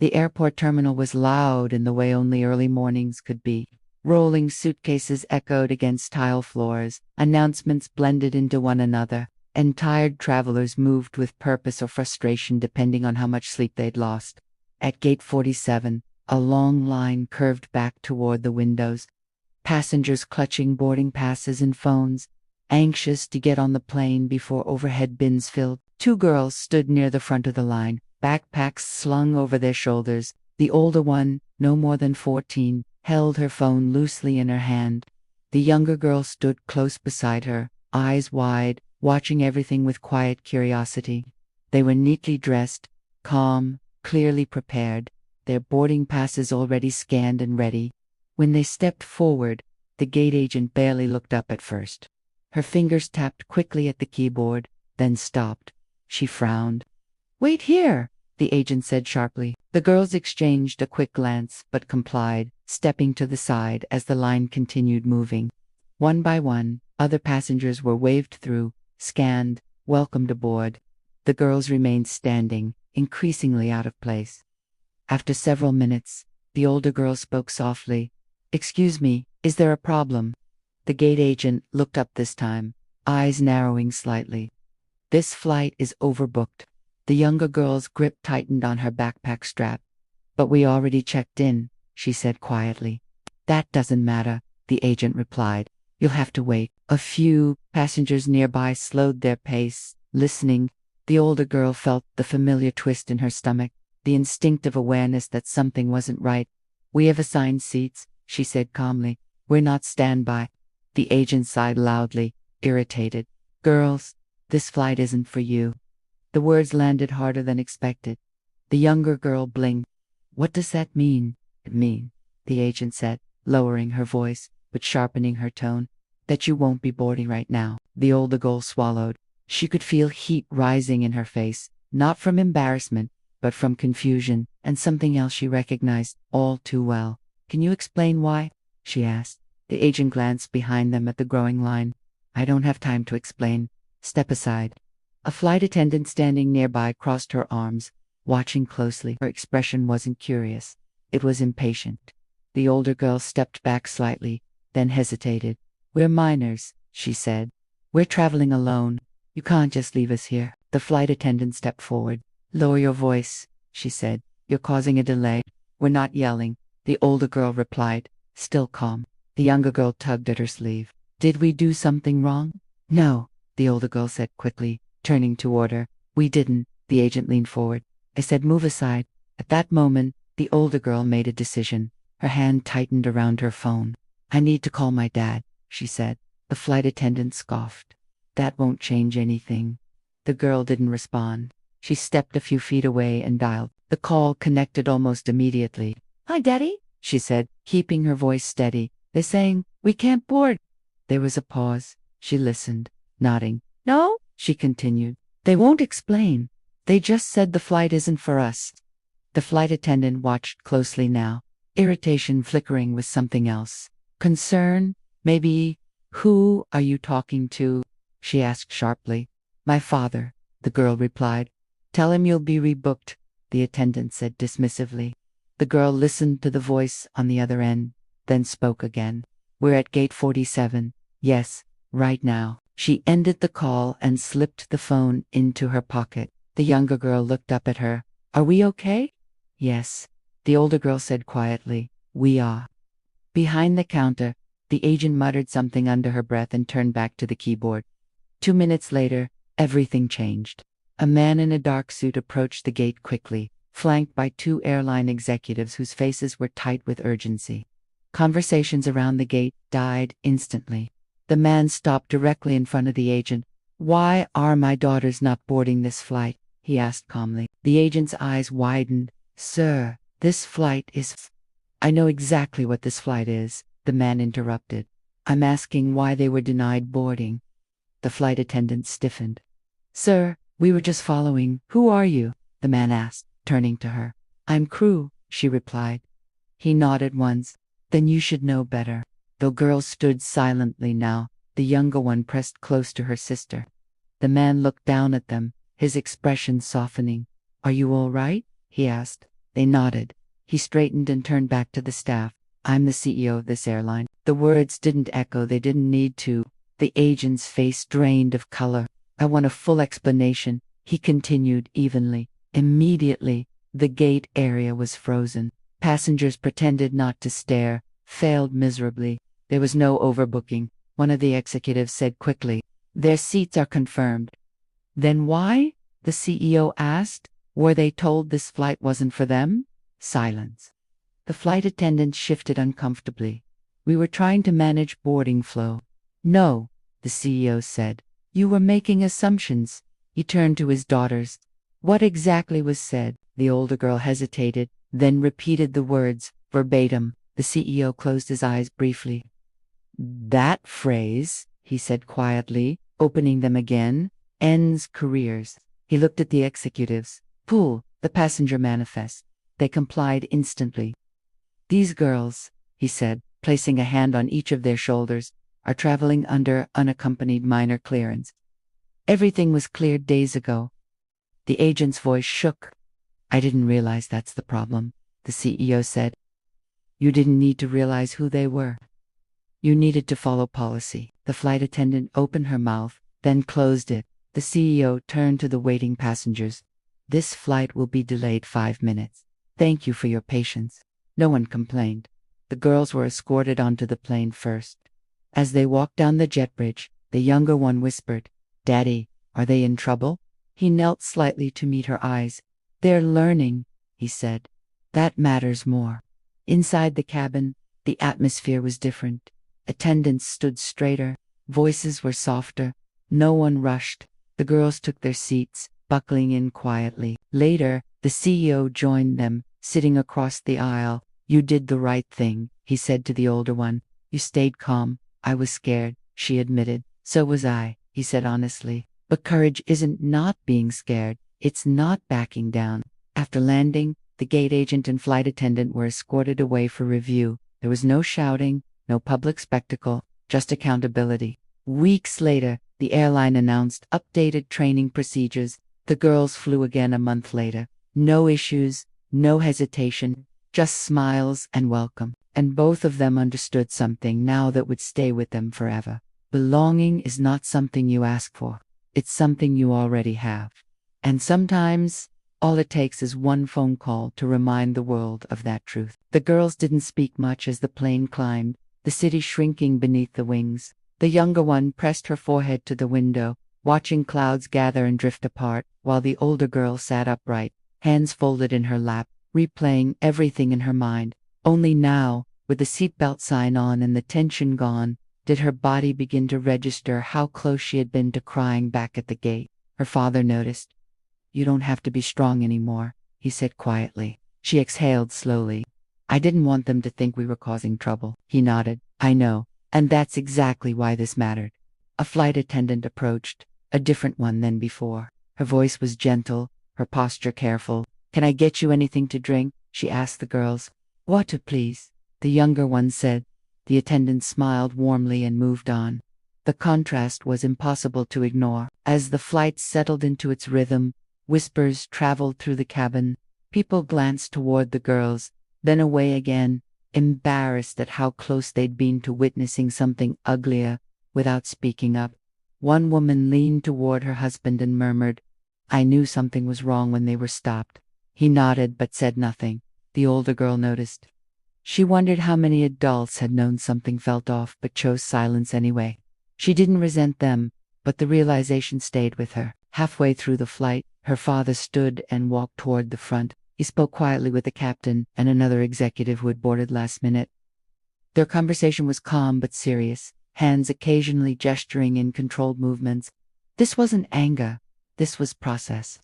The airport terminal was loud in the way only early mornings could be. Rolling suitcases echoed against tile floors, announcements blended into one another, and tired travelers moved with purpose or frustration depending on how much sleep they'd lost. At gate 47, a long line curved back toward the windows, passengers clutching boarding passes and phones, anxious to get on the plane before overhead bins filled. Two girls stood near the front of the line, backpacks slung over their shoulders. The older one, no more than 14, held her phone loosely in her hand. The younger girl stood close beside her, eyes wide, watching everything with quiet curiosity. They were neatly dressed, calm, clearly prepared, their boarding passes already scanned and ready. When they stepped forward, the gate agent barely looked up at first. Her fingers tapped quickly at the keyboard, then stopped. She frowned. "Wait here," the agent said sharply. The girls exchanged a quick glance, but complied, stepping to the side as the line continued moving. One by one, other passengers were waved through, scanned, welcomed aboard. The girls remained standing, increasingly out of place. After several minutes, the older girl spoke softly. "Excuse me, is there a problem?" The gate agent looked up this time, eyes narrowing slightly. "This flight is overbooked." The younger girl's grip tightened on her backpack strap. "But we already checked in," she said quietly. "That doesn't matter," the agent replied. "You'll have to wait." A few passengers nearby slowed their pace, listening. The older girl felt the familiar twist in her stomach, the instinctive awareness that something wasn't right. "We have assigned seats," she said calmly. "We're not standby." The agent sighed loudly, irritated. "Girls, this flight isn't for you." The words landed harder than expected. The younger girl blinked. "What does that mean?" "It means," the agent said, lowering her voice, but sharpening her tone, "that you won't be boarding right now." The older girl swallowed. She could feel heat rising in her face, not from embarrassment, but from confusion, and something else she recognized all too well. "Can you explain why?" she asked. The agent glanced behind them at the growing line. "I don't have time to explain. Step aside." A flight attendant standing nearby crossed her arms, watching closely. Her expression wasn't curious. It was impatient. The older girl stepped back slightly, then hesitated. "We're minors," she said. "We're traveling alone. You can't just leave us here." The flight attendant stepped forward. "Lower your voice," she said. "You're causing a delay." "We're not yelling," the older girl replied, still calm. The younger girl tugged at her sleeve. "Did we do something wrong?" "No," the older girl said quickly, turning toward her. "We didn't." The agent leaned forward. "I said move aside." At that moment, the older girl made a decision. Her hand tightened around her phone. "I need to call my dad," she said. The flight attendant scoffed. "That won't change anything." The girl didn't respond. She stepped a few feet away and dialed. The call connected almost immediately. "Hi, Daddy," she said, keeping her voice steady. "They're saying we can't board." There was a pause. She listened, nodding. "No," she continued. "They won't explain. They just said the flight isn't for us." The flight attendant watched closely now, irritation flickering with something else. "Concern? Maybe." "Who are you talking to?" she asked sharply. "My father," the girl replied. "Tell him you'll be rebooked," the attendant said dismissively. The girl listened to the voice on the other end, then spoke again. "We're at gate 47. Yes, right now." She ended the call and slipped the phone into her pocket. The younger girl looked up at her. "Are we okay?" "Yes," the older girl said quietly. "We are." Behind the counter, the agent muttered something under her breath and turned back to the keyboard. 2 minutes later, everything changed. A man in a dark suit approached the gate quickly, flanked by 2 airline executives whose faces were tight with urgency. Conversations around the gate died instantly. The man stopped directly in front of the agent. "Why are my daughters not boarding this flight?" he asked calmly. The agent's eyes widened. "Sir, this flight is—" "I know exactly what this flight is," the man interrupted. "I'm asking why they were denied boarding." The flight attendant stiffened. "Sir, we were just following—" "Who are you?" the man asked, turning to her. "I'm crew," she replied. He nodded once. "Then you should know better." The girls stood silently now, the younger one pressed close to her sister. The man looked down at them, his expression softening. "Are you all right?" he asked. They nodded. He straightened and turned back to the staff. I'm the CEO of this airline. The words didn't echo, they didn't need to. The agent's face drained of color. I want a full explanation, he continued evenly. Immediately, the gate area was frozen. Passengers pretended not to stare, failed miserably. There was no overbooking. One of the executives said quickly, "Their seats are confirmed." Then why? The CEO asked. Were they told this flight wasn't for them? Silence. The flight attendant shifted uncomfortably. We were trying to manage boarding flow. No, the CEO said. You were making assumptions. He turned to his daughters. What exactly was said? The older girl hesitated, then repeated the words, verbatim. The CEO closed his eyes briefly. That phrase, he said quietly, opening them again, ends careers. He looked at the executives. Pool, the passenger manifest. They complied instantly. These girls, he said, placing a hand on each of their shoulders, are traveling under unaccompanied minor clearance. Everything was cleared days ago. The agent's voice shook. I didn't realize that's the problem, the CEO said. You didn't need to realize who they were. You needed to follow policy. The flight attendant opened her mouth, then closed it. The CEO turned to the waiting passengers. This flight will be delayed 5 minutes. Thank you for your patience. No one complained. The girls were escorted onto the plane first. As they walked down the jet bridge, the younger one whispered, Daddy, are they in trouble? He knelt slightly to meet her eyes. They're learning, he said. That matters more. Inside the cabin, the atmosphere was different. Attendants stood straighter. Voices were softer. No one rushed. The girls took their seats, buckling in quietly. Later, the CEO joined them, sitting across the aisle. You did the right thing, he said to the older one. You stayed calm. I was scared, she admitted. So was I, he said honestly. But courage isn't not being scared. It's not backing down. After landing, the gate agent and flight attendant were escorted away for review. There was no shouting, no public spectacle, just accountability. Weeks later, the airline announced updated training procedures. The girls flew again a month later. No issues, no hesitation, just smiles and welcome. And both of them understood something now that would stay with them forever. Belonging is not something you ask for. It's something you already have. And sometimes, all it takes is one phone call to remind the world of that truth. The girls didn't speak much as the plane climbed, the city shrinking beneath the wings. The younger one pressed her forehead to the window, watching clouds gather and drift apart, while the older girl sat upright, hands folded in her lap, replaying everything in her mind. Only now, with the seatbelt sign on and the tension gone, did her body begin to register how close she had been to crying back at the gate. Her father noticed. You don't have to be strong anymore, he said quietly. She exhaled slowly. I didn't want them to think we were causing trouble. He nodded. I know. And that's exactly why this mattered. A flight attendant approached, a different one than before. Her voice was gentle, her posture careful. Can I get you anything to drink? She asked the girls. Water, please, the younger one said. The attendant smiled warmly and moved on. The contrast was impossible to ignore. As the flight settled into its rhythm, whispers traveled through the cabin. People glanced toward the girls, then away again, embarrassed at how close they'd been to witnessing something uglier, without speaking up. One woman leaned toward her husband and murmured, I knew something was wrong when they were stopped. He nodded but said nothing. The older girl noticed. She wondered how many adults had known something felt off but chose silence anyway. She didn't resent them, but the realization stayed with her. Halfway through the flight, her father stood and walked toward the front. He spoke quietly with the captain and another executive who had boarded last minute. Their conversation was calm but serious, hands occasionally gesturing in controlled movements. This wasn't anger, this was process.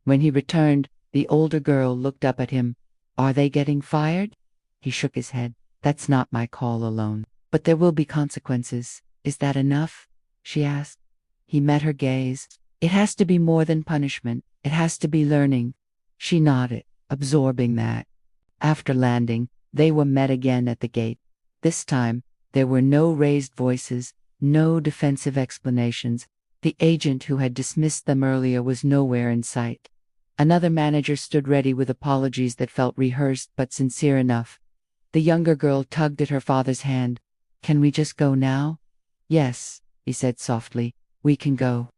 When he returned, the older girl looked up at him. Are they getting fired? He shook his head. That's not my call alone. But there will be consequences. Is that enough? She asked. He met her gaze. It has to be more than punishment. It has to be learning. She nodded, absorbing that. After landing, they were met again at the gate. This time, there were no raised voices, no defensive explanations. The agent who had dismissed them earlier was nowhere in sight. Another manager stood ready with apologies that felt rehearsed but sincere enough. The younger girl tugged at her father's hand. "Can we just go now?" "Yes," he said softly, "we can go."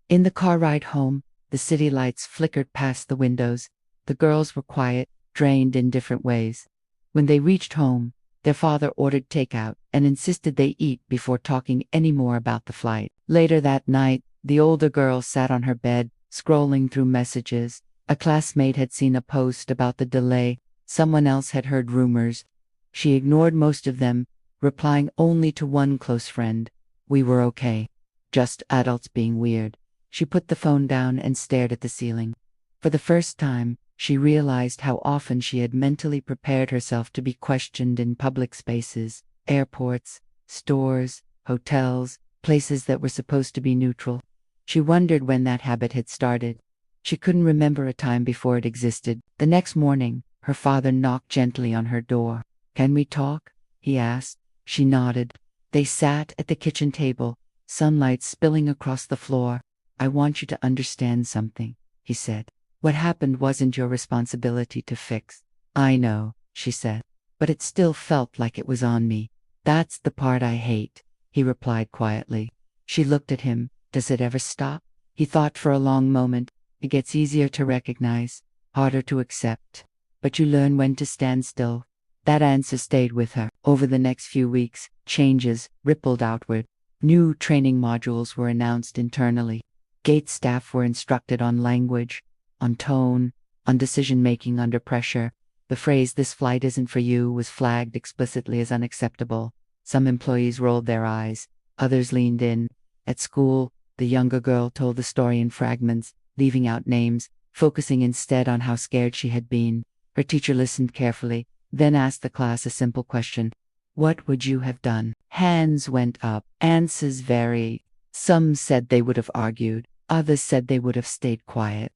In the car ride home, the city lights flickered past the windows. The girls were quiet, drained in different ways. When they reached home, their father ordered takeout and insisted they eat before talking any more about the flight. Later that night, the older girl sat on her bed, scrolling through messages. A classmate had seen a post about the delay. Someone else had heard rumors. She ignored most of them, replying only to one close friend. "We were okay. Just adults being weird." She put the phone down and stared at the ceiling. For the first time, she realized how often she had mentally prepared herself to be questioned in public spaces, airports, stores, hotels, places that were supposed to be neutral. She wondered when that habit had started. She couldn't remember a time before it existed. The next morning, her father knocked gently on her door. "Can we talk?" he asked. She nodded. They sat at the kitchen table, sunlight spilling across the floor. "I want you to understand something," he said. "What happened wasn't your responsibility to fix." "I know," she said, "but it still felt like it was on me." "That's the part I hate," he replied quietly. She looked at him. "Does it ever stop?" He thought for a long moment. "It gets easier to recognize, harder to accept. But you learn when to stand still." That answer stayed with her. Over the next few weeks, changes rippled outward. New training modules were announced internally. Gate staff were instructed on language, on tone, on decision-making under pressure. The phrase "this flight isn't for you" was flagged explicitly as unacceptable. Some employees rolled their eyes. Others leaned in. At school, the younger girl told the story in fragments, leaving out names, focusing instead on how scared she had been. Her teacher listened carefully, then asked the class a simple question. "What would you have done?" Hands went up. Answers varied. Some said they would have argued. Others said they would have stayed quiet.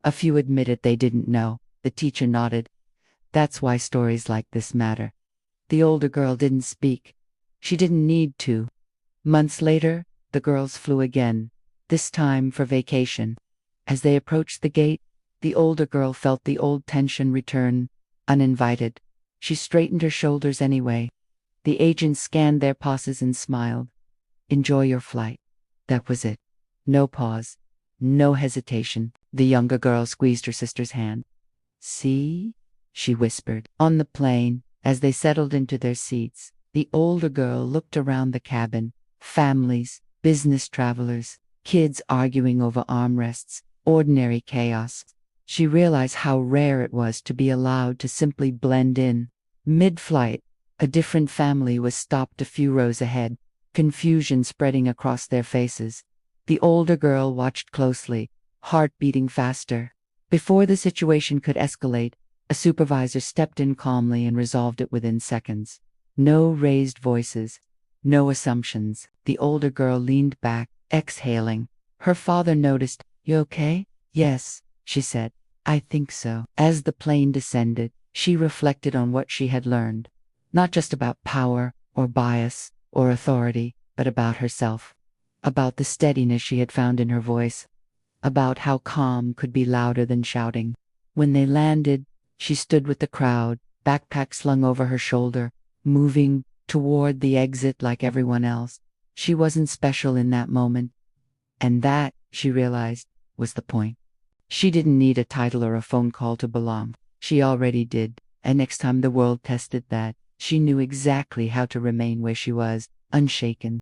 A few admitted they didn't know. The teacher nodded. "That's why stories like this matter." The older girl didn't speak. She didn't need to. Months later, the girls flew again, this time for vacation. As they approached the gate, the older girl felt the old tension return, uninvited. She straightened her shoulders anyway. The agent scanned their passes and smiled. "Enjoy your flight." That was it. No pause. No hesitation. The younger girl squeezed her sister's hand. "See?" she whispered. On the plane, as they settled into their seats, the older girl looked around the cabin. Families, business travelers, kids arguing over armrests, ordinary chaos. She realized how rare it was to be allowed to simply blend in. Mid-flight, a different family was stopped a few rows ahead, confusion spreading across their faces. The older girl watched closely, heart beating faster. Before the situation could escalate, a supervisor stepped in calmly and resolved it within seconds. No raised voices, no assumptions. The older girl leaned back, exhaling. Her father noticed. "You okay?" "Yes," she said. "I think so." As the plane descended, she reflected on what she had learned. Not just about power, or bias, or authority, but about herself. About the steadiness she had found in her voice. About how calm could be louder than shouting. When they landed, she stood with the crowd, backpack slung over her shoulder, moving toward the exit like everyone else. She wasn't special in that moment. And that, she realized, was the point. She didn't need a title or a phone call to belong. She already did. And next time the world tested that, she knew exactly how to remain where she was, unshaken.